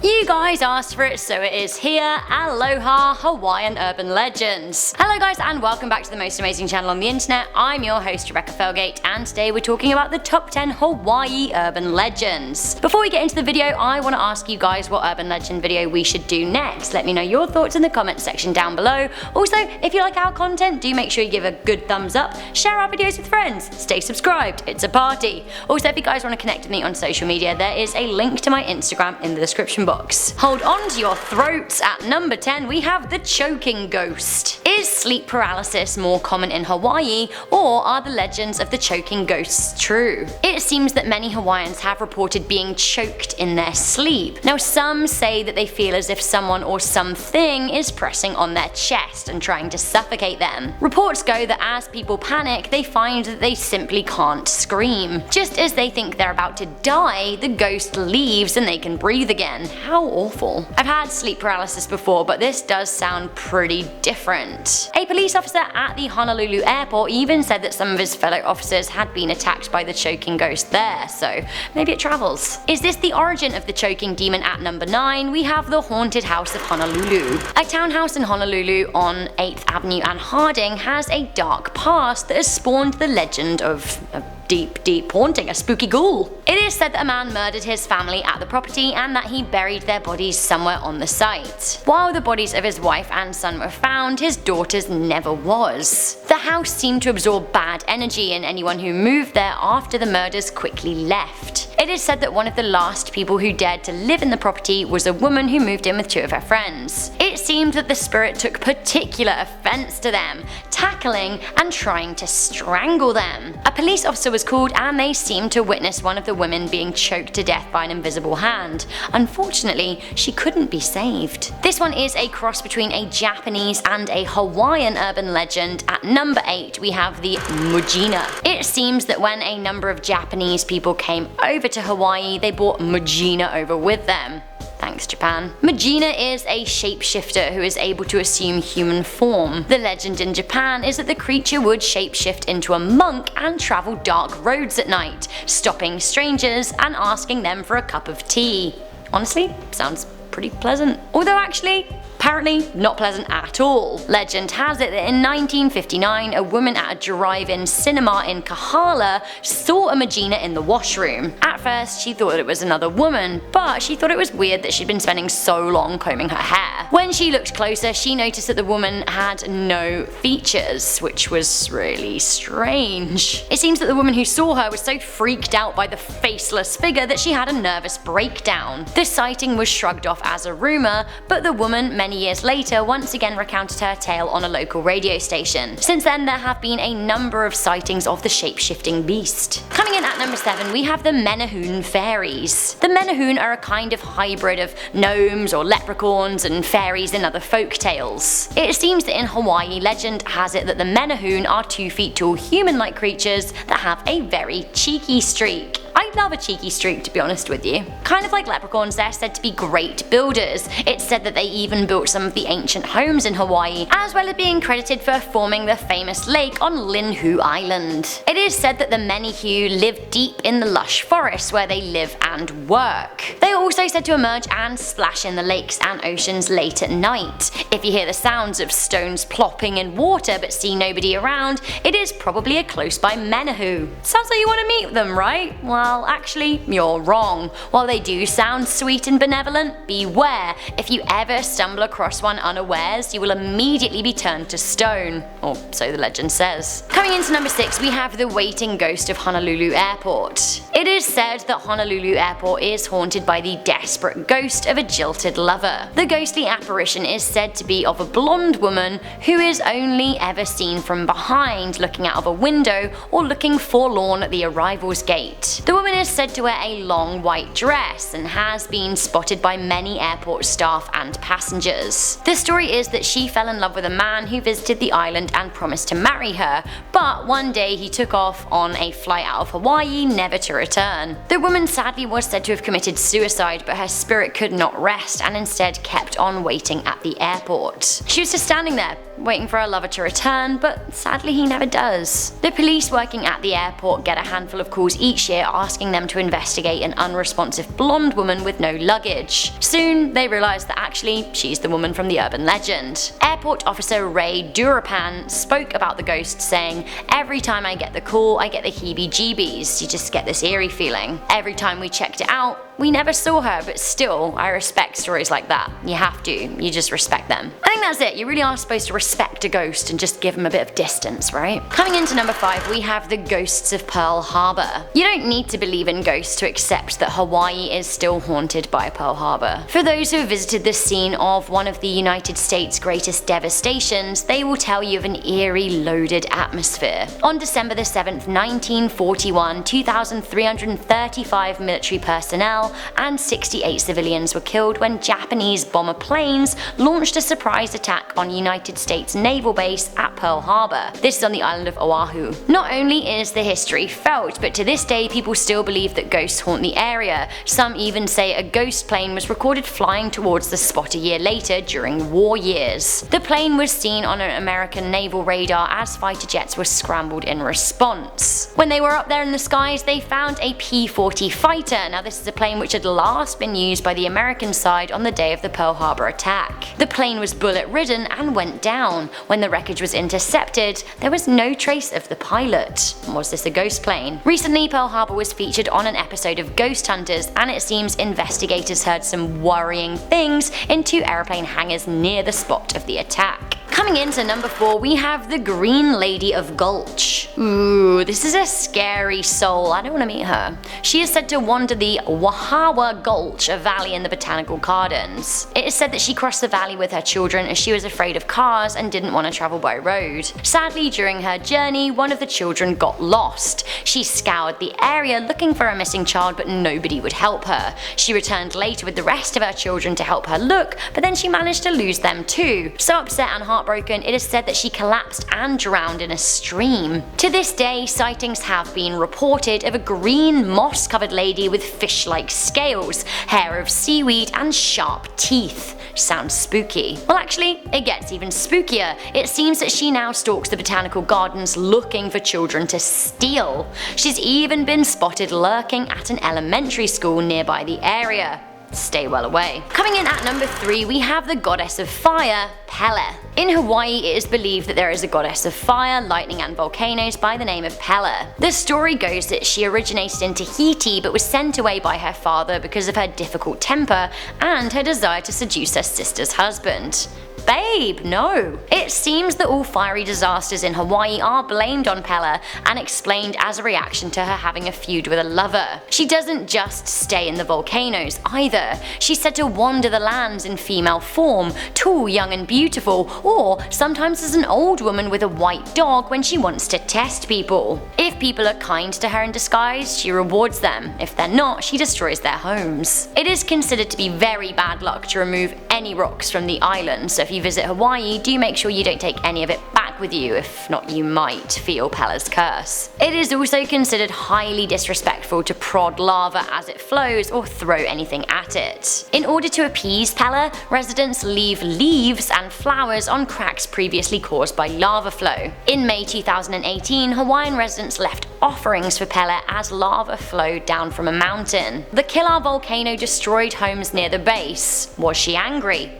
You guys asked for it, so it is here. Aloha Hawaiian Urban Legends. Hello guys and welcome back to the most amazing channel on the internet. I'm your host Rebecca Felgate and today we're talking about the top 10 Hawaii urban legends. Before we get into the video, I want to ask you guys what urban legend video we should do next. Let me know your thoughts in the comments section down below. Also, if you like our content, do make sure you give a good thumbs up, share our videos with friends, stay subscribed, it's a party. Also, if you guys want to connect with me on social media, there is a link to my Instagram in the description box. Hold on to your throats. At number 10 we have the choking ghost. Is sleep paralysis more common in Hawaii, or are the legends of the choking ghosts true? It seems that many Hawaiians have reported being choked in their sleep. Now some say that they feel as if someone or something is pressing on their chest and trying to suffocate them. Reports go that as people panic, they find that they simply can't scream. Just as they think they're about to die, the ghost leaves and they can breathe again. How awful. I've had sleep paralysis before, but this does sound pretty different. A police officer at the Honolulu airport even said that some of his fellow officers had been attacked by the choking ghost there, so maybe it travels. Is this the origin of the choking demon? At number 9 we have the haunted house of Honolulu. A townhouse in Honolulu on 8th Avenue and Harding has a dark past that has spawned the legend of a deep haunting, a spooky ghoul. It is said that a man murdered his family at the property and that he buried their bodies somewhere on the site. While the bodies of his wife and son were found, his daughter's never was. The house seemed to absorb bad energy, and anyone who moved there after the murders quickly left. It is said that one of the last people who dared to live in the property was a woman who moved in with 2 of her friends. It seemed that the spirit took particular offense to them, tackling and trying to strangle them. A police officer was called and they seemed to witness one of the women being choked to death by an invisible hand. Unfortunately, she couldn't be saved. This one is a cross between a Japanese and a Hawaiian urban legend. At number 8 we have the Regina. It seems that when a number of Japanese people came over to Hawaii, they brought Regina over with them. Thanks, Japan. Regina is a shapeshifter who is able to assume human form. The legend in Japan is that the creature would shapeshift into a monk and travel dark roads at night, stopping strangers and asking them for a cup of tea. Honestly, sounds pretty pleasant. Although actually, apparently not pleasant at all. Legend has it that in 1959 a woman at a drive-in cinema in Kahala saw a Regina in the washroom. At first she thought it was another woman, but she thought it was weird that she'd been spending so long combing her hair. When she looked closer, she noticed that the woman had no features, which was really strange. It seems that the woman who saw her was so freaked out by the faceless figure that she had a nervous breakdown. The sighting was shrugged off as a rumor, but the woman many years later once again recounted her tale on a local radio station. Since then there have been a number of sightings of the shape-shifting beast. Coming in at number 7 we have the Menehun fairies. The Menehun are a kind of hybrid of gnomes or leprechauns and fairies in other folk tales. It seems that in Hawaii legend has it that the Menehun are 2 feet tall human-like creatures that have a very cheeky streak. I love a cheeky streak, to be honest with you. Kind of like leprechauns, they're said to be great builders. It's said that they even built some of the ancient homes in Hawaii, as well as being credited for forming the famous lake on Linhu Island. It is said that the Menehun live deep in the lush forests where they live and work. They are also said to emerge and splash in the lakes and oceans late at night. If you hear the sounds of stones plopping in water but see nobody around, it is probably a close by Menehun. Sounds like you want to meet them, right? Well, actually, you're wrong. While they do sound sweet and benevolent, beware. If you ever stumble across one unawares, you will immediately be turned to stone. Or so the legend says. Coming into number 6 we have the waiting ghost of Honolulu Airport. It is said that Honolulu Airport is haunted by the desperate ghost of a jilted lover. The ghostly apparition is said to be of a blonde woman who is only ever seen from behind, looking out of a window or looking forlorn at the arrival's gate. The woman is said to wear a long white dress and has been spotted by many airport staff and passengers. The story is that she fell in love with a man who visited the island and promised to marry her, but one day he took off on a flight out of Hawaii, never to return. The woman sadly was said to have committed suicide, but her spirit could not rest and instead kept on waiting at the airport. She was just standing there, waiting for her lover to return, but sadly he never does. The police working at the airport get a handful of calls each year asking asking them to investigate an unresponsive blonde woman with no luggage. Soon, they realize that actually she's the woman from the urban legend. Airport officer Ray Durapan spoke about the ghost, saying, "Every time I get the call, I get the heebie-jeebies. You just get this eerie feeling. Every time we checked it out, we never saw her, but still, I respect stories like that. You have to. You just respect them." I think that's it. You really are supposed to respect a ghost and just give them a bit of distance, right? Coming into number 5, we have the ghosts of Pearl Harbor. You don't need to believe in ghosts to accept that Hawaii is still haunted by Pearl Harbor. For those who have visited the scene of one of the United States' greatest devastations, they will tell you of an eerie, loaded atmosphere. On December the 7th, 1941, 2,335 military personnel and 68 civilians were killed when Japanese bomber planes launched a surprise attack on United States naval base at Pearl Harbor. This is on the island of Oahu. Not only is the history felt, but to this day people still believe that ghosts haunt the area. Some even say a ghost plane was recorded flying towards the spot a year later during war years. The plane was seen on an American naval radar as fighter jets were scrambled in response. When they were up there in the skies, they found a P-40 fighter. Now this is a plane which had last been used by the American side on the day of the Pearl Harbor attack. The plane was bullet-ridden and went down. When the wreckage was intercepted, there was no trace of the pilot. Was this a ghost plane? Recently, Pearl Harbor was featured on an episode of Ghost Hunters, and it seems investigators heard some worrying things in 2 airplane hangars near the spot of the attack. Coming into number 4, we have the Green Lady of Gulch. Ooh, this is a scary soul. I don't want to meet her. She is said to wander the Wahawa Gulch, a valley in the botanical gardens. It is said that she crossed the valley with her children as she was afraid of cars and didn't want to travel by road. Sadly, during her journey, one of the children got lost. She scoured the area looking for a missing child, but nobody would help her. She returned later with the rest of her children to help her look, but then she managed to lose them too. So upset and heartbroken, it is said that she collapsed and drowned in a stream. To this day, sightings have been reported of a green moss-covered lady with fish-like scales, hair of seaweed, and sharp teeth. Sounds spooky. Well, actually, it gets even spookier. It seems that she now stalks the botanical gardens looking for children to steal. She's even been spotted lurking at an elementary school nearby the area. Stay well away. Coming in at number 3, we have the goddess of fire, Pele. In Hawaii, it is believed that there is a goddess of fire, lightning, and volcanoes by the name of Pele. The story goes that she originated in Tahiti but was sent away by her father because of her difficult temper and her desire to seduce her sister's husband. Babe, no. It seems that all fiery disasters in Hawaii are blamed on Pele and explained as a reaction to her having a feud with a lover. She doesn't just stay in the volcanoes either. She's said to wander the lands in female form, tall, young, and beautiful, or sometimes as an old woman with a white dog when she wants to test people. If people are kind to her in disguise, she rewards them. If they're not, she destroys their homes. It is considered to be very bad luck to remove any rocks from the island, so if you visit Hawaii, do make sure you don't take any of it back with you, if not you might feel Pele's curse. It is also considered highly disrespectful to prod lava as it flows or throw anything at it. In order to appease Pele, residents leave leaves and flowers on cracks previously caused by lava flow. In May 2018, Hawaiian residents left offerings for Pele as lava flowed down from a mountain. The Killer volcano destroyed homes near the base. Was she angry?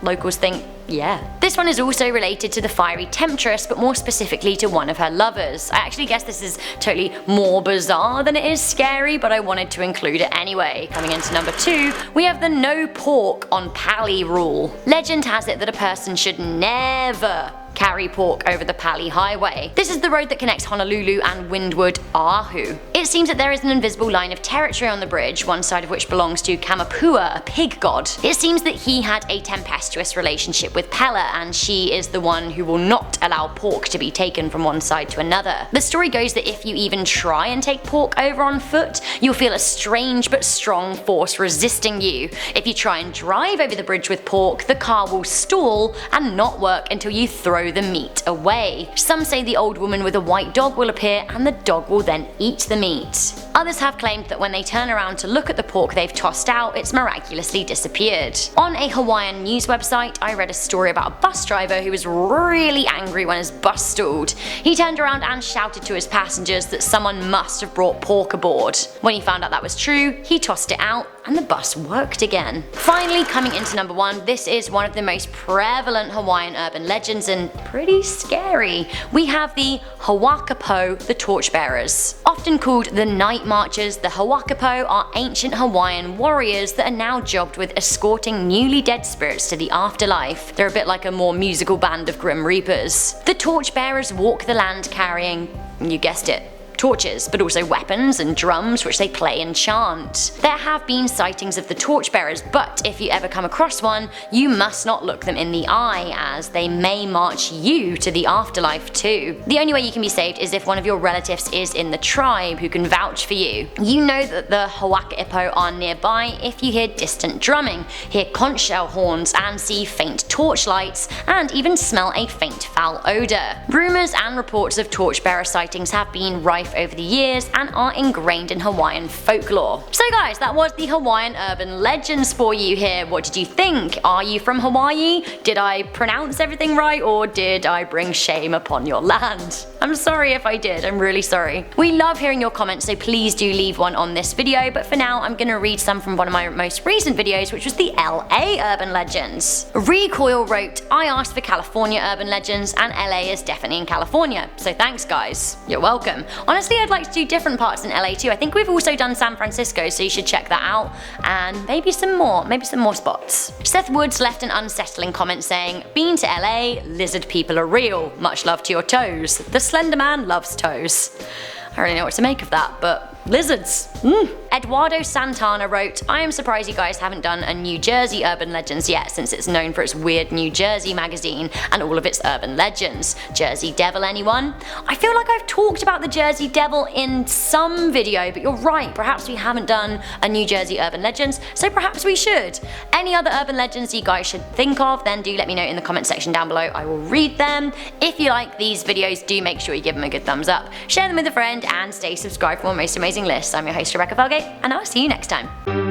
Locals think yeah. This one is also related to the fiery temptress, but more specifically to one of her lovers. I actually guess this is totally more bizarre than it is scary, but I wanted to include it anyway. Coming into number 2, we have the no pork on Pali rule. Legend has it that a person should never carry pork over the Pali Highway. This is the road that connects Honolulu and windward Oahu. It seems that there is an invisible line of territory on the bridge, one side of which belongs to Kamapua, a pig god. It seems that he had a tempestuous relationship with Pele, and she is the one who will not allow pork to be taken from one side to another. The story goes that if you even try and take pork over on foot, you'll feel a strange but strong force resisting you. If you try and drive over the bridge with pork, the car will stall and not work until you throw the meat away. Some say the old woman with a white dog will appear and the dog will then eat the meat. Others have claimed that when they turn around to look at the pork they've tossed out, it's miraculously disappeared. On a Hawaiian news website, I read a story about a bus driver who was really angry when his bus stalled. He turned around and shouted to his passengers that someone must have brought pork aboard. When he found out that was true, he tossed it out and the bus worked again. Finally, coming into number 1, this is one of the most prevalent Hawaiian urban legends and pretty scary. We have the Hawakapo, the torchbearers. Often called the night marchers, the Hawakapo are ancient Hawaiian warriors that are now jobbed with escorting newly dead spirits to the afterlife. They're a bit like a more musical band of Grim Reapers. The torchbearers walk the land carrying, you guessed it, torches, but also weapons and drums which they play and chant. There have been sightings of the torchbearers, but if you ever come across one, you must not look them in the eye, as they may march you to the afterlife too. The only way you can be saved is if one of your relatives is in the tribe who can vouch for you. You know that the Hawakapo are nearby if you hear distant drumming, hear conch shell horns, and see faint torchlights, and even smell a faint foul odour. Rumours and reports of torchbearer sightings have been rife over the years and are ingrained in Hawaiian folklore. So guys, that was the Hawaiian urban legends for you here. What did you think? Are you from Hawaii? Did I pronounce everything right, or did I bring shame upon your land? I'm sorry if I did, I'm really sorry. We love hearing your comments, so please do leave one on this video, but for now I'm gonna read some from one of my most recent videos, which was the LA urban legends. Recoil wrote, I asked for California urban legends and LA is definitely in California, so thanks guys. You're welcome. Honestly, I'd like to do different parts in LA too. I think we've also done San Francisco, so you should check that out, and maybe some more spots. Seth Woods left an unsettling comment saying, been to LA, lizard people are real, much love to your toes. The Slender Man loves toes. I don't really know what to make of that, but lizards. Eduardo Santana wrote, I am surprised you guys haven't done a New Jersey urban legends yet, since it's known for its weird New Jersey magazine and all of its urban legends. Jersey Devil, anyone? I feel like I've talked about the Jersey Devil in some video, but you're right, perhaps we haven't done a New Jersey urban legends, so perhaps we should. Any other urban legends you guys should think of, then do let me know in the comment section down below. I will read them. If you like these videos, do make sure you give them a good thumbs up, share them with a friend, and stay subscribed for more most amazing lists. I'm your host Rebecca Felgate, and I'll see you next time.